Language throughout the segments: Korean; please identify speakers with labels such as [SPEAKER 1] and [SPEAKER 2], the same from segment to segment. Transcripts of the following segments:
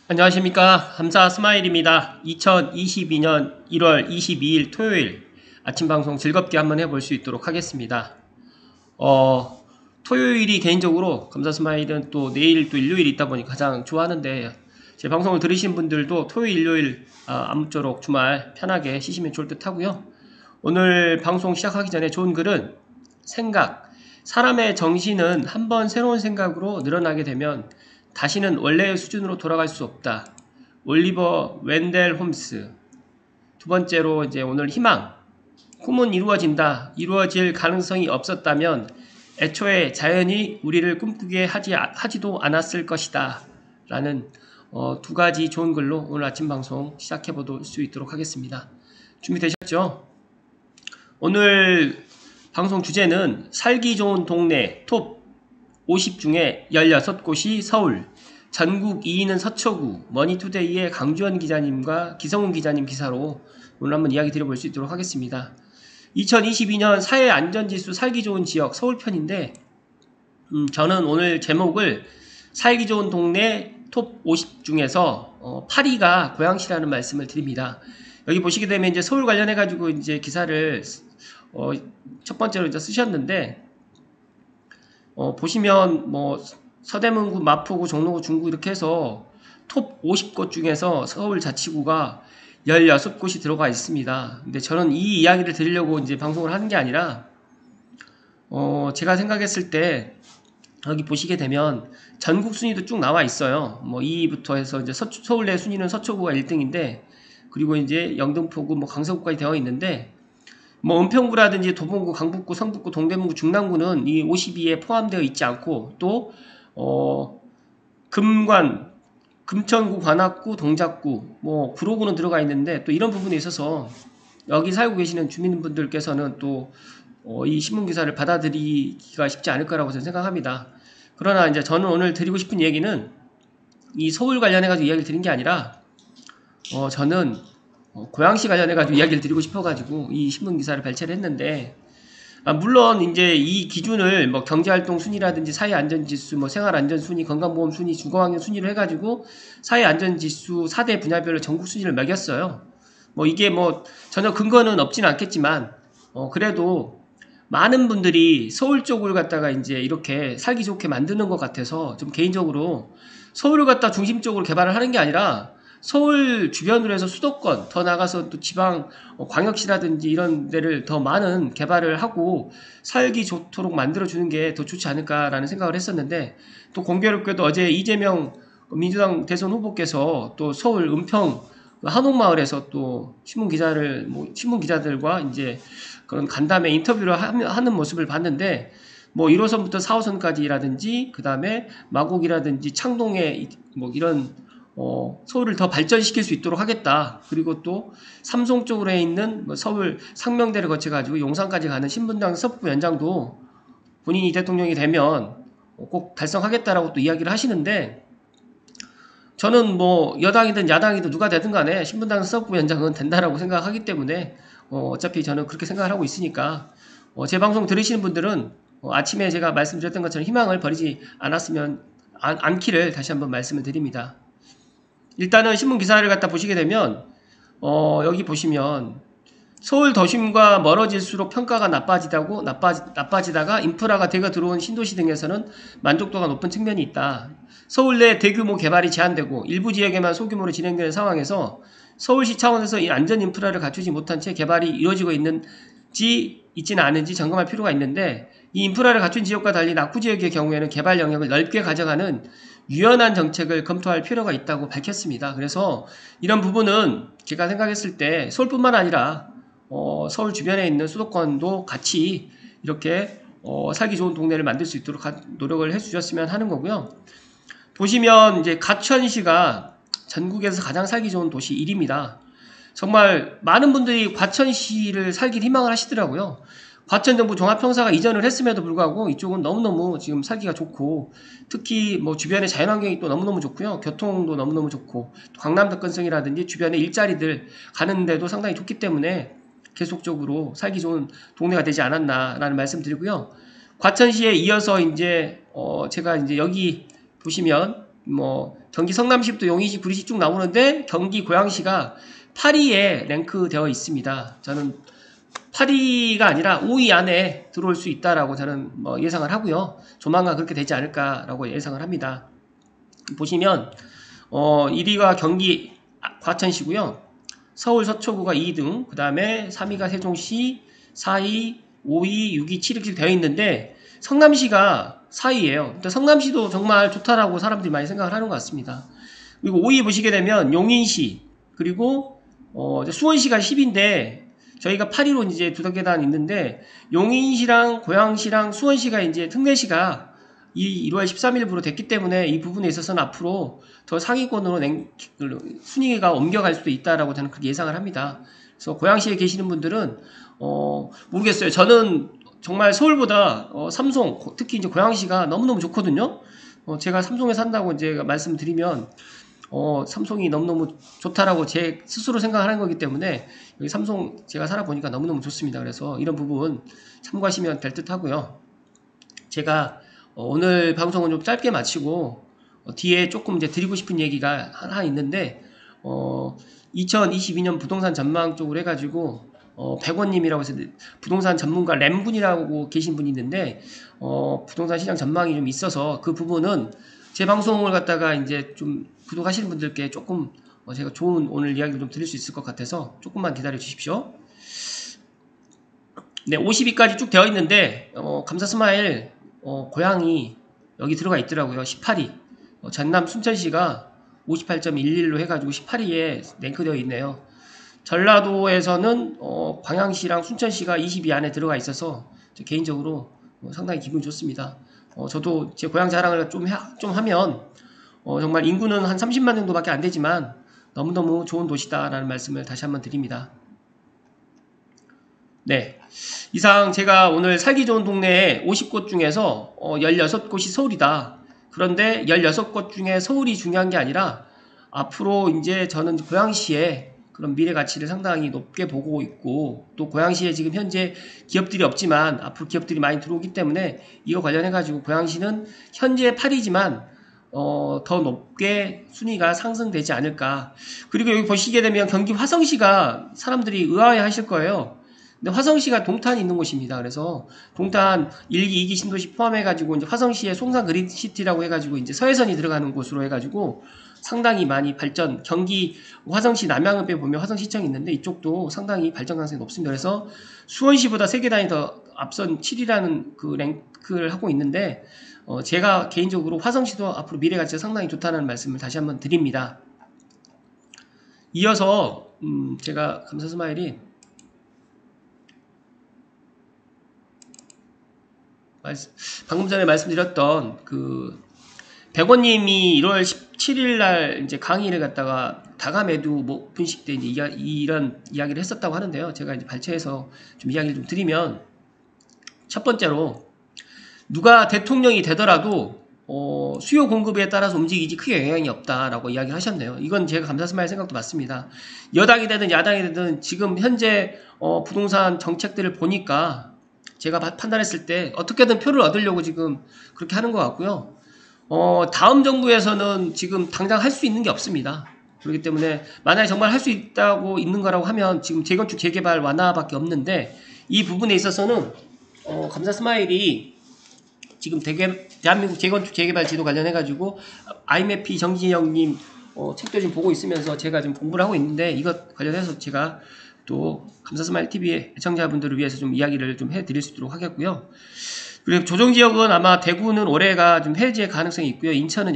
[SPEAKER 1] 안녕하십니까. 감사 스마일입니다. 2022년 1월 22일 토요일 아침 방송 즐겁게 한번 해볼 수 있도록 하겠습니다. 토요일이 개인적으로 감사 스마일은 또 내일 또 일요일이 있다 보니 가장 좋아하는데 제 방송을 들으신 분들도 토요일, 일요일 아무쪼록 주말 편하게 쉬시면 좋을 듯 하고요. 오늘 방송 시작하기 전에 좋은 글은 생각. 사람의 정신은 한번 새로운 생각으로 늘어나게 되면 다시는 원래의 수준으로 돌아갈 수 없다. 올리버 웬델 홈스. 두 번째로 이제 오늘 희망. 꿈은 이루어진다. 이루어질 가능성이 없었다면 애초에 자연이 우리를 꿈꾸게 하지도 않았을 것이다. 라는 두 가지 좋은 글로 오늘 아침 방송 시작해 볼 수 있도록 하겠습니다. 준비되셨죠? 오늘 방송 주제는 살기 좋은 동네 톱 50 중에 16곳이 서울, 전국 2위는 서초구, 머니투데이의 강주원 기자님과 기성훈 기자님 기사로 오늘 한번 이야기 드려볼 수 있도록 하겠습니다. 2022년 사회안전지수 살기 좋은 지역 서울편인데 저는 오늘 제목을 살기 좋은 동네 톱 50 중에서 8위가 고양시라는 말씀을 드립니다. 여기 보시게 되면 이제 서울 관련해가지고 이제 기사를 첫 번째로 이제 쓰셨는데 보시면 뭐 서대문구, 마포구, 종로구, 중구 이렇게 해서 톱 50곳 중에서 서울 자치구가 16곳이 들어가 있습니다. 근데 저는 이 이야기를 드리려고 이제 방송을 하는 게 아니라 제가 생각했을 때 여기 보시게 되면 전국 순위도 쭉 나와 있어요. 뭐 2위부터 해서 이제 서울 내 순위는 서초구가 1등인데 그리고 이제 영등포구, 뭐 강서구까지 되어 있는데 뭐 은평구라든지 도봉구, 강북구, 성북구, 동대문구, 중랑구는 이 52에 포함되어 있지 않고 또 금관, 금천구, 관악구, 동작구, 뭐 구로구는 들어가 있는데 또 이런 부분에 있어서 여기 살고 계시는 주민분들께서는 또 이 신문 기사를 받아들이기가 쉽지 않을 거라고 저는 생각합니다. 그러나 이제 저는 오늘 드리고 싶은 얘기는 이 서울 관련해가지고 이야기를 드린 게 아니라 저는 고양시 관련해가지고 이야기를 드리고 싶어가지고 이 신문 기사를 발췌를 했는데 물론 이제 이 기준을 뭐 경제활동 순위라든지 사회안전지수, 뭐 생활안전순위, 건강보험 순위, 주거환경 순위로 해가지고 사회안전지수 4대 분야별로 전국 순위를 매겼어요. 뭐 이게 뭐 전혀 근거는 없진 않겠지만 그래도 많은 분들이 서울 쪽을 갖다가 이제 이렇게 살기 좋게 만드는 것 같아서 좀 개인적으로 서울을 갖다 중심적으로 개발을 하는 게 아니라 서울 주변으로 해서 수도권 더 나가서 또 지방 광역시라든지 이런 데를 더 많은 개발을 하고 살기 좋도록 만들어주는 게 더 좋지 않을까라는 생각을 했었는데 또 공교롭게도 어제 이재명 민주당 대선 후보께서 또 서울 은평 한옥마을에서 또 신문 기자들과 이제 그런 간담회 인터뷰를 하는 모습을 봤는데 뭐 1호선부터 4호선까지라든지 그 다음에 마곡이라든지 창동에 뭐 이런 서울을 더 발전시킬 수 있도록 하겠다. 그리고 또 삼성 쪽으로 있는 뭐 서울 상명대를 거쳐가지고 용산까지 가는 신분당 서부 연장도 본인이 대통령이 되면 꼭 달성하겠다라고 또 이야기를 하시는데 저는 뭐 여당이든 야당이든 누가 되든 간에 신분당 서부 연장은 된다라고 생각하기 때문에 어차피 저는 그렇게 생각을 하고 있으니까 제 방송 들으시는 분들은 아침에 제가 말씀드렸던 것처럼 희망을 버리지 않기를 다시 한번 말씀을 드립니다. 일단은 신문 기사를 갖다 보시게 되면 여기 보시면 서울 도심과 멀어질수록 평가가 나빠지다가 인프라가 대거 들어온 신도시 등에서는 만족도가 높은 측면이 있다. 서울 내 대규모 개발이 제한되고 일부 지역에만 소규모로 진행되는 상황에서 서울시 차원에서 이 안전 인프라를 갖추지 못한 채 개발이 이루어지고 있지는 않은지 점검할 필요가 있는데 이 인프라를 갖춘 지역과 달리 낙후 지역의 경우에는 개발 영역을 넓게 가져가는 유연한 정책을 검토할 필요가 있다고 밝혔습니다. 그래서 이런 부분은 제가 생각했을 때 서울뿐만 아니라 서울 주변에 있는 수도권도 같이 이렇게 살기 좋은 동네를 만들 수 있도록 노력을 해주셨으면 하는 거고요. 보시면 이제 과천시가 전국에서 가장 살기 좋은 도시 1위입니다. 정말 많은 분들이 과천시를 살길 희망을 하시더라고요. 과천정부 종합평사가 이전을 했음에도 불구하고 이쪽은 너무너무 지금 살기가 좋고 특히 뭐 주변의 자연환경이 또 너무너무 좋고요. 교통도 너무너무 좋고 또 강남 접근성이라든지 주변에 일자리들 가는데도 상당히 좋기 때문에 계속적으로 살기 좋은 동네가 되지 않았나라는 말씀 드리고요. 과천시에 이어서 이제 제가 이제 여기 보시면 뭐 경기 성남시부터 용인시, 구리시 쭉 나오는데 경기 고양시가 8위에 랭크되어 있습니다. 저는 8위가 아니라 5위 안에 들어올 수 있다라고 저는 뭐 예상을 하고요. 조만간 그렇게 되지 않을까라고 예상을 합니다. 보시면 1위가 경기 과천시고요. 서울 서초구가 2등, 그 다음에 3위가 세종시, 4위, 5위, 6위, 7위 이렇게 되어 있는데 성남시가 4위예요. 근데 성남시도 정말 좋다라고 사람들이 많이 생각을 하는 것 같습니다. 그리고 5위 보시게 되면 용인시, 그리고 수원시가 10위인데 저희가 8위로 이제 두 계단 있는데 용인시랑 고양시랑 수원시가 이제 특례시가 이 1월 13일부로 됐기 때문에 이 부분에 있어서는 앞으로 더 상위권으로 순위가 옮겨갈 수도 있다라고 저는 그렇게 예상을 합니다. 그래서 고양시에 계시는 분들은 모르겠어요. 저는 정말 서울보다 삼성, 특히 이제 고양시가 너무너무 좋거든요. 제가 삼성에 산다고 이제 말씀드리면 삼성이 너무너무 좋다라고 제 스스로 생각하는 거기 때문에 여기 삼성 제가 살아보니까 너무너무 좋습니다. 그래서 이런 부분 참고하시면 될 듯 하고요. 제가 오늘 방송은 좀 짧게 마치고 뒤에 조금 이제 드리고 싶은 얘기가 하나 있는데 2022년 부동산 전망 쪽으로 해가지고 백원님이라고 해서 부동산 전문가 램분이라고 계신 분이 있는데 부동산 시장 전망이 좀 있어서 그 부분은 제 방송을 갖다가 이제 좀 구독하시는 분들께 조금 제가 좋은 오늘 이야기를 좀 드릴 수 있을 것 같아서 조금만 기다려 주십시오. 네, 50위까지 쭉 되어 있는데 감사스마일 고양이 여기 들어가 있더라고요. 18위. 전남 순천시가 58.11로 해가지고 18위에 랭크되어 있네요. 전라도에서는 광양시랑 순천시가 20위 안에 들어가 있어서 개인적으로 상당히 기분이 좋습니다. 저도 제 고향 자랑을 좀 하면 정말 인구는 한 30만 정도밖에 안 되지만 너무너무 좋은 도시다라는 말씀을 다시 한번 드립니다. 네, 이상 제가 오늘 살기 좋은 동네에 50곳 중에서 16곳이 서울이다. 그런데 16곳 중에 서울이 중요한 게 아니라 앞으로 이제 저는 고양시에 그런 미래 가치를 상당히 높게 보고 있고 또 고양시에 지금 현재 기업들이 없지만 앞으로 기업들이 많이 들어오기 때문에 이거 관련해 가지고 고양시는 현재 8위지만 더 높게 순위가 상승되지 않을까. 그리고 여기 보시게 되면 경기 화성시가 사람들이 의아해 하실 거예요. 근데 화성시가 동탄이 있는 곳입니다. 그래서 동탄 1기, 2기 신도시 포함해가지고 이제 화성시의 송산 그린시티라고 해가지고 이제 서해선이 들어가는 곳으로 해가지고 상당히 많이 발전, 경기 화성시 남양읍에 보면 화성시청이 있는데 이쪽도 상당히 발전 가능성이 높습니다. 그래서 수원시보다 3계단이 더 앞선 7위라는 그 랭크를 하고 있는데 제가 개인적으로 화성시도 앞으로 미래 가치가 상당히 좋다는 말씀을 다시 한번 드립니다. 이어서 제가 감사스마일이 방금 전에 말씀드렸던 그 백원님이 1월 17일 날 이제 강의를 갖다가 다가매도 분식 때 이제 이런 이야기를 했었다고 하는데요. 제가 이제 발췌해서 좀 이야기를 좀 드리면 첫 번째로 누가 대통령이 되더라도 수요 공급에 따라서 움직이지 크게 영향이 없다라고 이야기를 하셨네요. 이건 제가 감사스마일 생각도 맞습니다. 여당이 되든 야당이 되든 지금 현재 부동산 정책들을 보니까 제가 판단했을 때 어떻게든 표를 얻으려고 지금 그렇게 하는 것 같고요. 다음 정부에서는 지금 당장 할 수 있는 게 없습니다. 그렇기 때문에 만약에 정말 할 수 있다고 있는 거라고 하면 지금 재건축 재개발 완화밖에 없는데 이 부분에 있어서는 감사스마일이 지금 대한민국 재건축 재개발 지도 관련해 가지고 IMF 정진영님 책도 지금 보고 있으면서 제가 지금 공부를 하고 있는데 이것 관련해서 제가 또 감사스마일 TV의 애청자분들을 위해서 좀 이야기를 좀 해드릴 수 있도록 하겠고요. 그리고 조정지역은 아마 대구는 올해가 좀 해제 가능성이 있고요. 인천은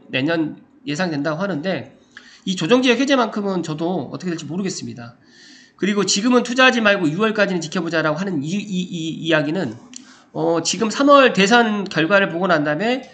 [SPEAKER 1] 내년 예상된다고 하는데 이 조정지역 해제만큼은 저도 어떻게 될지 모르겠습니다. 그리고 지금은 투자하지 말고 6월까지는 지켜보자라고 하는 이 이야기는 지금 3월 대선 결과를 보고 난 다음에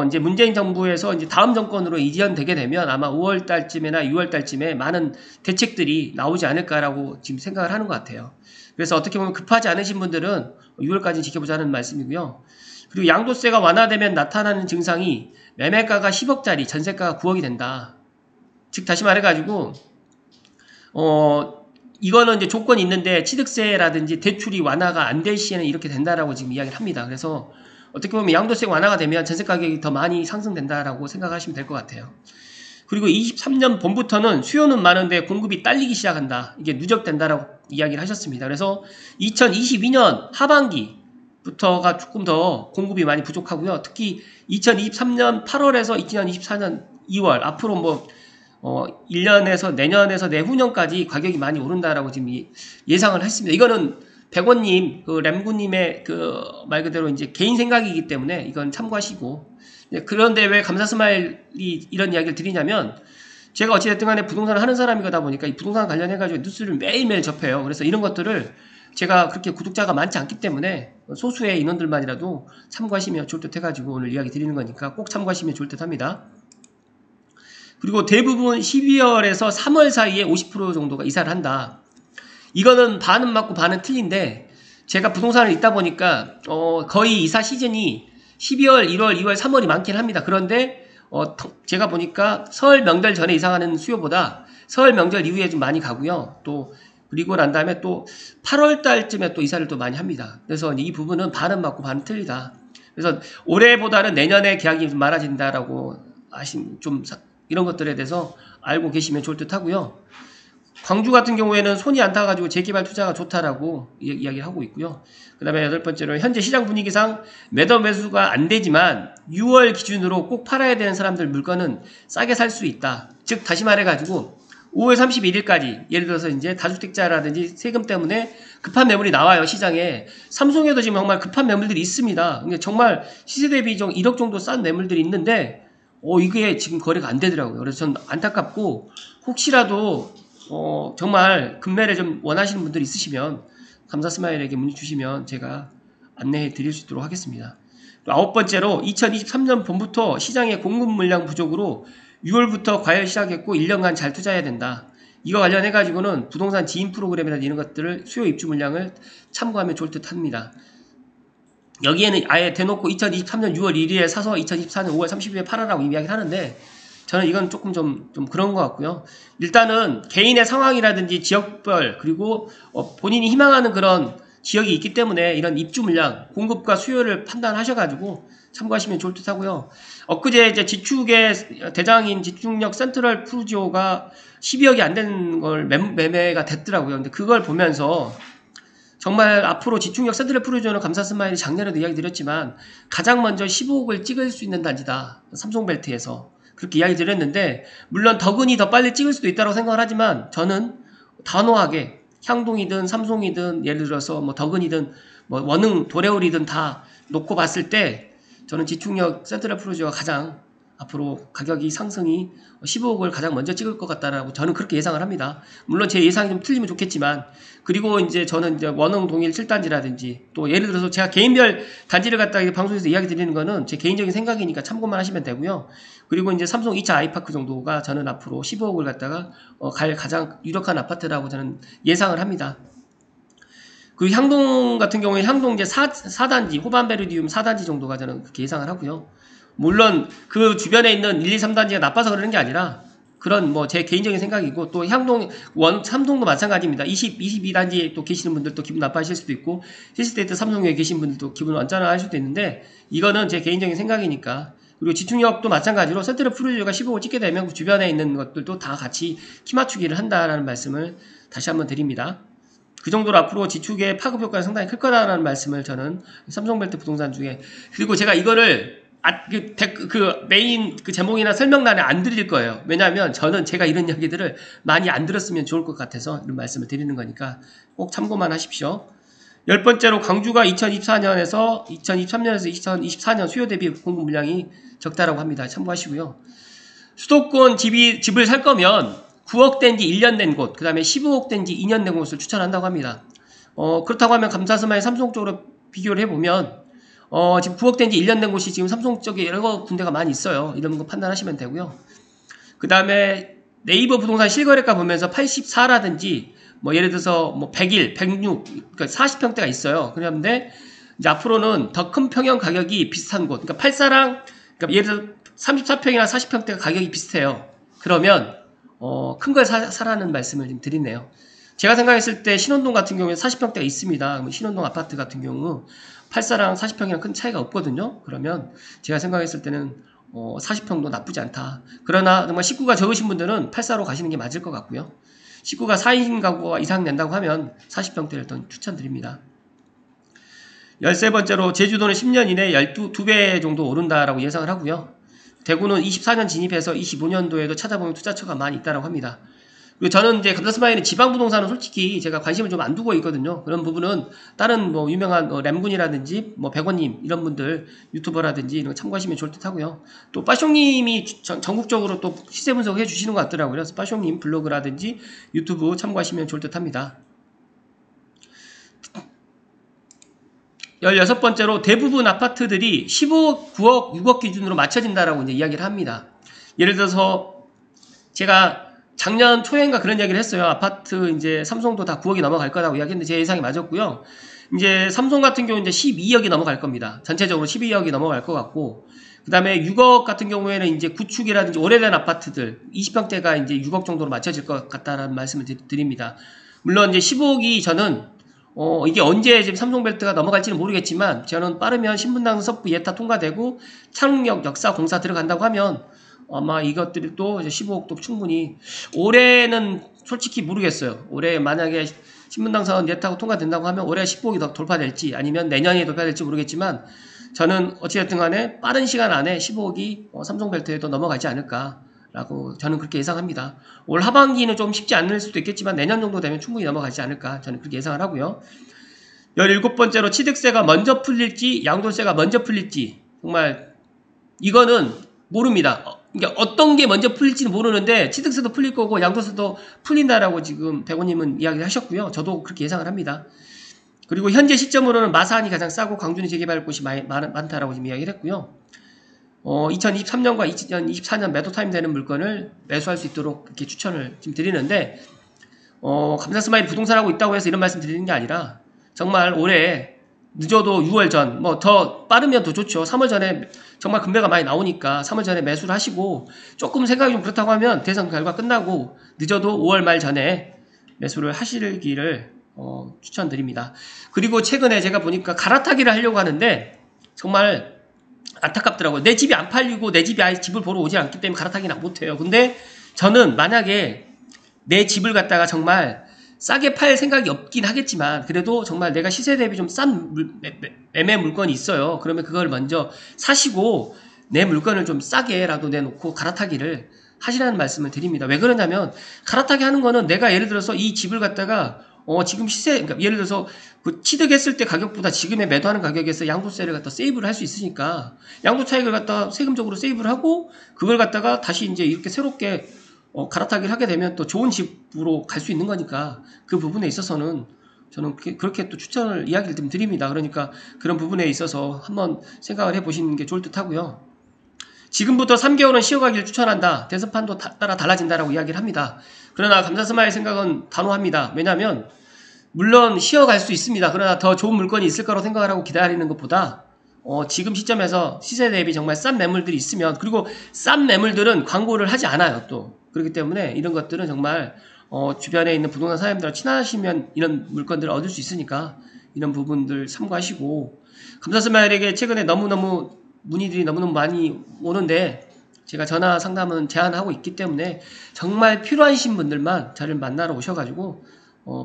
[SPEAKER 1] 이제 문재인 정부에서 이제 다음 정권으로 이전되게 되면 아마 5월 달쯤이나 6월 달쯤에 많은 대책들이 나오지 않을까라고 지금 생각을 하는 것 같아요. 그래서 어떻게 보면 급하지 않으신 분들은 6월까지 지켜보자는 말씀이고요. 그리고 양도세가 완화되면 나타나는 증상이 매매가가 10억짜리 전세가가 9억이 된다. 즉 다시 말해가지고 이거는 이제 조건이 있는데 취득세라든지 대출이 완화가 안 될 시에는 이렇게 된다라고 지금 이야기를 합니다. 그래서 어떻게 보면 양도세 완화가 되면 전세 가격이 더 많이 상승된다라고 생각하시면 될 것 같아요. 그리고 23년 봄부터는 수요는 많은데 공급이 딸리기 시작한다. 이게 누적된다라고 이야기를 하셨습니다. 그래서 2022년 하반기부터가 조금 더 공급이 많이 부족하고요. 특히 2023년 8월에서 2024년 2월 앞으로 뭐 1년에서 내년에서 내후년까지 가격이 많이 오른다라고 지금 예상을 했습니다. 이거는 백원님, 램구님의 말 그대로 이제 개인 생각이기 때문에 이건 참고하시고. 그런데 왜 감사스마일이 이런 이야기를 드리냐면, 제가 어찌됐든 간에 부동산을 하는 사람이다 보니까 이 부동산 관련해가지고 뉴스를 매일매일 접해요. 그래서 이런 것들을 제가 그렇게 구독자가 많지 않기 때문에 소수의 인원들만이라도 참고하시면 좋을 듯 해가지고 오늘 이야기 드리는 거니까 꼭 참고하시면 좋을 듯 합니다. 그리고 대부분 12월에서 3월 사이에 50% 정도가 이사를 한다. 이거는 반은 맞고 반은 틀린데, 제가 부동산을 있다 보니까 거의 이사 시즌이 12월, 1월, 2월, 3월이 많긴 합니다. 그런데 제가 보니까 설 명절 전에 이사가는 수요보다 설 명절 이후에 좀 많이 가고요. 또 그리고 난 다음에 또 8월 달쯤에 또 이사를 또 많이 합니다. 그래서 이 부분은 반은 맞고 반은 틀리다. 그래서 올해보다는 내년에 계약이 좀 많아진다라고 좀 이런 것들에 대해서 알고 계시면 좋을 듯 하고요. 광주 같은 경우에는 손이 안 타가지고 재개발 투자가 좋다라고 이야기를 하고 있고요. 그 다음에 8번째로 현재 시장 분위기상 매도 매수가 안 되지만 6월 기준으로 꼭 팔아야 되는 사람들 물건은 싸게 살 수 있다. 즉 다시 말해가지고 5월 31일까지 예를 들어서 이제 다주택자라든지 세금 때문에 급한 매물이 나와요. 시장에. 삼성에도 지금 정말 급한 매물들이 있습니다. 근데 정말 시세 대비 1억 정도 싼 매물들이 있는데 이게 지금 거래가 안 되더라고요. 그래서 전 안타깝고, 혹시라도 정말 급매를 좀 원하시는 분들 있으시면 감사스마일에게 문의 주시면 제가 안내해 드릴 수 있도록 하겠습니다. 또 9번째로 2023년 봄부터 시장의 공급 물량 부족으로 6월부터 과열 시작했고 1년간 잘 투자해야 된다. 이거 관련해 가지고는 부동산 지인 프로그램이나 이런 것들을 수요 입주 물량을 참고하면 좋을 듯 합니다. 여기에는 아예 대놓고 2023년 6월 1일에 사서 2024년 5월 30일에 팔아라고 이야기를 하는데, 저는 이건 조금 좀 그런 것 같고요. 일단은 개인의 상황이라든지 지역별, 그리고 본인이 희망하는 그런 지역이 있기 때문에 이런 입주 물량, 공급과 수요를 판단하셔가지고 참고하시면 좋을 듯 하고요. 엊그제 이제 지축의 대장인 지축력 센트럴 푸르지오가 12억이 안 되는 걸 매매가 됐더라고요. 근데 그걸 보면서 정말 앞으로 지축력 센트럴 푸르지오는 감사스마일이 작년에도 이야기 드렸지만 가장 먼저 15억을 찍을 수 있는 단지다. 삼성벨트에서. 그렇게 이야기 드렸는데, 물론 덕은이 더 빨리 찍을 수도 있다고 생각을 하지만 저는 단호하게 향동이든 삼성이든 예를 들어서 뭐 덕은이든 뭐 원흥 도레울이든 다 놓고 봤을 때 저는 지축력 센트럴 푸르지오가 가장 앞으로 가격이 상승이 15억을 가장 먼저 찍을 것 같다라고 저는 그렇게 예상을 합니다. 물론 제 예상이 좀 틀리면 좋겠지만, 그리고 이제 저는 이제 원흥 동일 7단지라든지 또 예를 들어서 제가 개인별 단지를 갖다가 방송에서 이야기 드리는 거는 제 개인적인 생각이니까 참고만 하시면 되고요. 그리고 이제 삼성 2차 아이파크 정도가 저는 앞으로 15억을 갖다가 갈 가장 유력한 아파트라고 저는 예상을 합니다. 그 향동 같은 경우에 향동 이제 4단지, 호반베르디움 4단지 정도가 저는 그렇게 예상을 하고요. 물론 그 주변에 있는 1, 2, 3단지가 나빠서 그러는 게 아니라 그런 뭐 제 개인적인 생각이고, 또 향동, 3동도 마찬가지입니다. 22단지에 또 계시는 분들도 기분 나빠하실 수도 있고, 힐스테이트 삼성역에 계신 분들도 기분 언짢아하실 수도 있는데, 이거는 제 개인적인 생각이니까. 그리고 지축력도 마찬가지로 센트럴 푸르지오가 15억 찍게 되면 그 주변에 있는 것들도 다 같이 키 맞추기를 한다라는 말씀을 다시 한번 드립니다. 그 정도로 앞으로 지축의 파급 효과가 상당히 클 거다라는 말씀을 저는 삼성벨트 부동산 중에, 그리고 제가 이거를 메인 제목이나 설명란에 안 드릴 거예요. 왜냐하면 저는 제가 이런 이야기들을 많이 안 들었으면 좋을 것 같아서 이런 말씀을 드리는 거니까 꼭 참고만 하십시오. 10번째로 광주가 2024년에서 2023년에서 2024년 수요 대비 공급 물량이 적다라고 합니다. 참고하시고요. 수도권 집을 살 거면 9억 된 지 1년 된 곳, 그 다음에 15억 된 지 2년 된 곳을 추천한다고 합니다. 그렇다고 하면 감사스마일 삼성 쪽으로 비교를 해보면 지금 9억 된 지 1년 된 곳이 지금 삼성 쪽에 여러 군데가 많이 있어요. 이런 거 판단하시면 되고요. 그 다음에 네이버 부동산 실거래가 보면서 84라든지 뭐 예를 들어서 뭐 101, 106, 그러니까 40평대가 있어요. 그런데 이제 앞으로는 더 큰 평형 가격이 비슷한 곳, 그러니까 84랑, 그러니까 예를 들어 34평이나 40평대가 가격이 비슷해요. 그러면 큰 걸 사라는 말씀을 좀 드리네요. 제가 생각했을 때 신혼동 같은 경우에 40평대가 있습니다. 신혼동 아파트 같은 경우 84랑 40평이랑 큰 차이가 없거든요. 그러면 제가 생각했을 때는 40평도 나쁘지 않다. 그러나 정말 식구가 적으신 분들은 84로 가시는 게 맞을 것 같고요. 식구가 4인 가구가 이상 낸다고 하면 40평대를 더 추천드립니다. 13번째로 제주도는 10년 이내에 12배 정도 오른다라고 예상을 하고요. 대구는 24년 진입해서 25년도에도 찾아보면 투자처가 많이 있다고 합니다. 그리고 저는 이제 감자스마일은 지방부동산은 솔직히 제가 관심을 좀 안 두고 있거든요. 그런 부분은 다른 뭐 유명한 램군이라든지 뭐 백원님 이런 분들 유튜버라든지 이런 거 참고하시면 좋을 듯 하고요. 또 빠숑님이 전국적으로 또 시세 분석을 해주시는 것 같더라고요. 그래서 빠숑님 블로그라든지 유튜브 참고하시면 좋을 듯 합니다. 16번째로 대부분 아파트들이 15억, 9억, 6억 기준으로 맞춰진다라고 이제 이야기를 합니다. 예를 들어서 제가 작년 초인가 그런 이야기를 했어요. 아파트 이제 삼성도 다 9억이 넘어갈 거라고 이야기했는데 제 예상이 맞았고요. 이제 삼성 같은 경우 이제 12억이 넘어갈 겁니다. 전체적으로 12억이 넘어갈 것 같고, 그 다음에 6억 같은 경우에는 이제 구축이라든지 오래된 아파트들 20평대가 이제 6억 정도로 맞춰질 것 같다라는 말씀을 드립니다. 물론 이제 15억이 저는 이게 언제 지금 삼성벨트가 넘어갈지는 모르겠지만 저는 빠르면 신분당 석부 예타 통과되고 창릉역 역사 공사 들어간다고 하면 아마 이것들이 또 이제 15억도 충분히, 올해는 솔직히 모르겠어요. 올해 만약에 신분당선 예타고 통과된다고 하면 올해 15억이 더 돌파될지 아니면 내년에 돌파될지 모르겠지만 저는 어찌됐든 간에 빠른 시간 안에 15억이 삼성벨트에도 넘어가지 않을까 라고 저는 그렇게 예상합니다. 올 하반기는 좀 쉽지 않을 수도 있겠지만 내년 정도 되면 충분히 넘어가지 않을까 저는 그렇게 예상을 하고요. 17번째로 취득세가 먼저 풀릴지 양도세가 먼저 풀릴지 정말 이거는 모릅니다. 그러니까 어떤 게 먼저 풀릴지는 모르는데 취득세도 풀릴 거고 양도세도 풀린다라고 지금 백원님은 이야기를 하셨고요. 저도 그렇게 예상을 합니다. 그리고 현재 시점으로는 마산이 가장 싸고 광주는 재개발 곳이 많다라고 지금 이야기를 했고요. 2023년과 2024년 매도 타임 되는 물건을 매수할 수 있도록 이렇게 추천을 지금 드리는데, 감사스마일 부동산하고 있다고 해서 이런 말씀 드리는 게 아니라 정말 올해 늦어도 6월 전, 뭐 더 빠르면 더 좋죠. 3월 전에 정말 금배가 많이 나오니까 3월 전에 매수를 하시고, 조금 생각이 좀 그렇다고 하면 대선 결과 끝나고 늦어도 5월 말 전에 매수를 하시기를 추천드립니다. 그리고 최근에 제가 보니까 갈아타기를 하려고 하는데 정말 안타깝더라고요. 내 집이 안 팔리고 내 집이 아예 집을 보러 오지 않기 때문에 갈아타기는 못해요. 근데 저는 만약에 내 집을 갖다가 정말 싸게 팔 생각이 없긴 하겠지만 그래도 정말 내가 시세 대비 좀 싼 매매 물건이 있어요. 그러면 그걸 먼저 사시고 내 물건을 좀 싸게라도 내놓고 갈아타기를 하시라는 말씀을 드립니다. 왜 그러냐면 갈아타기 하는 거는 내가 예를 들어서 이 집을 갖다가 지금 시세, 그러니까 예를 들어서 그 취득했을 때 가격보다 지금의 매도하는 가격에서 양도세를 갖다 세이브를 할 수 있으니까 양도 차익을 갖다 세금적으로 세이브를 하고 그걸 갖다가 다시 이제 이렇게 새롭게 갈아타기를 하게 되면 또 좋은 집으로 갈 수 있는 거니까 그 부분에 있어서는 저는 그렇게 또 추천을 이야기를 좀 드립니다. 그러니까 그런 부분에 있어서 한번 생각을 해보시는 게 좋을 듯 하고요. 지금부터 3개월은 쉬어가기를 추천한다. 대선판도 따라 달라진다라고 이야기를 합니다. 그러나 감사스마일 생각은 단호합니다. 왜냐하면 물론 쉬어갈 수 있습니다. 그러나 더 좋은 물건이 있을 거라고 생각을 하고 기다리는 것보다 지금 시점에서 시세 대비 정말 싼 매물들이 있으면, 그리고 싼 매물들은 광고를 하지 않아요. 또 그렇기 때문에 이런 것들은 정말 주변에 있는 부동산 사장님들과 친하시면 이런 물건들을 얻을 수 있으니까 이런 부분들 참고하시고, 감사스마일에게 최근에 너무너무 문의들이 너무너무 많이 오는데 제가 전화 상담은 제한하고 있기 때문에 정말 필요하신 분들만 저를 만나러 오셔가지고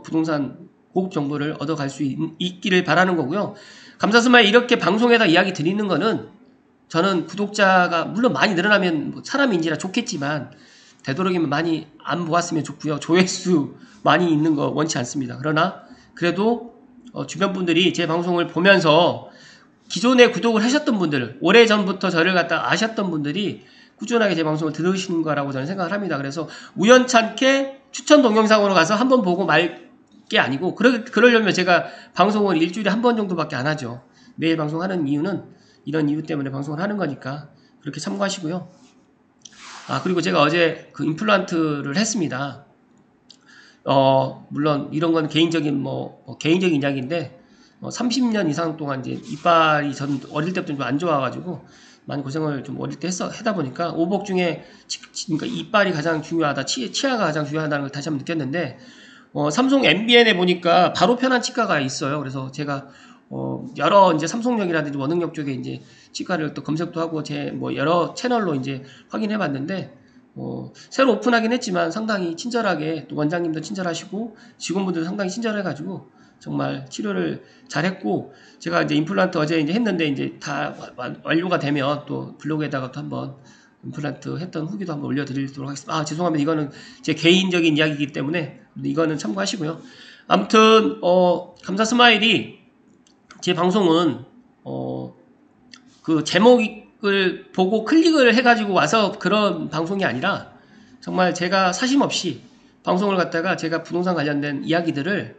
[SPEAKER 1] 부동산 고급 정보를 얻어갈 수 있기를 바라는 거고요. 감사스마일 이렇게 방송에다 이야기 드리는 거는 저는 구독자가 물론 많이 늘어나면 뭐 사람인지라 좋겠지만 되도록이면 많이 안 보았으면 좋고요. 조회수 많이 있는 거 원치 않습니다. 그러나 그래도 주변 분들이 제 방송을 보면서 기존에 구독을 하셨던 분들, 오래전부터 저를 갖다 아셨던 분들이 꾸준하게 제 방송을 들으시는 거라고 저는 생각을 합니다. 그래서 우연찮게 추천 동영상으로 가서 한번 보고 말 게 아니고, 그러려면 제가 방송을 일주일에 한 번 정도밖에 안 하죠. 매일 방송하는 이유는 이런 이유 때문에 방송을 하는 거니까 그렇게 참고하시고요. 그리고 제가 어제 그 임플란트를 했습니다. 물론 이런 건 개인적인 개인적인 이야기인데 30년 이상 동안 이제 이빨이 전 어릴 때부터 좀 안 좋아가지고 많이 고생을 좀 어릴 때 하다 보니까 오복 중에 그러니까 이빨이 가장 중요하다, 치아가 가장 중요하다는 걸 다시 한번 느꼈는데 삼성 MBN에 보니까 바로 편한 치과가 있어요. 그래서 제가 여러 이제 삼성역이라든지 원흥역 쪽에 이제 치과를 또 검색도 하고 제 뭐 여러 채널로 이제 확인해 봤는데 새로 오픈하긴 했지만 상당히 친절하게 또 원장님도 친절하시고 직원분들도 상당히 친절해가지고 정말 치료를 잘했고 제가 이제 임플란트 어제 이제 했는데 이제 다 완료가 되면 또 블로그에다가 또 한번 임플란트 했던 후기도 한번 올려드리도록 하겠습니다. 아 죄송합니다. 이거는 제 개인적인 이야기이기 때문에 이거는 참고하시고요. 아무튼 감사 스마일이 제 방송은 그 제목을 보고 클릭을 해가지고 와서 그런 방송이 아니라 정말 제가 사심 없이 방송을 갖다가 제가 부동산 관련된 이야기들을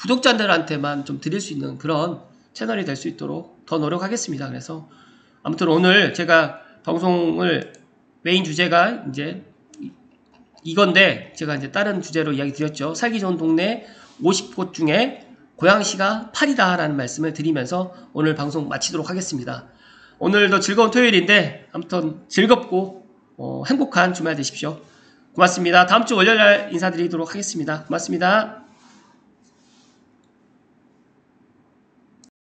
[SPEAKER 1] 구독자들한테만 좀 드릴 수 있는 그런 채널이 될 수 있도록 더 노력하겠습니다. 그래서 아무튼 오늘 제가 방송을 메인 주제가 이제 이건데 제가 이제 다른 주제로 이야기 드렸죠. 살기 좋은 동네 50곳 중에 고양시가 8이다 라는 말씀을 드리면서 오늘 방송 마치도록 하겠습니다. 오늘도 즐거운 토요일인데 아무튼 즐겁고 행복한 주말 되십시오. 고맙습니다. 다음 주 월요일 날 인사드리도록 하겠습니다. 고맙습니다.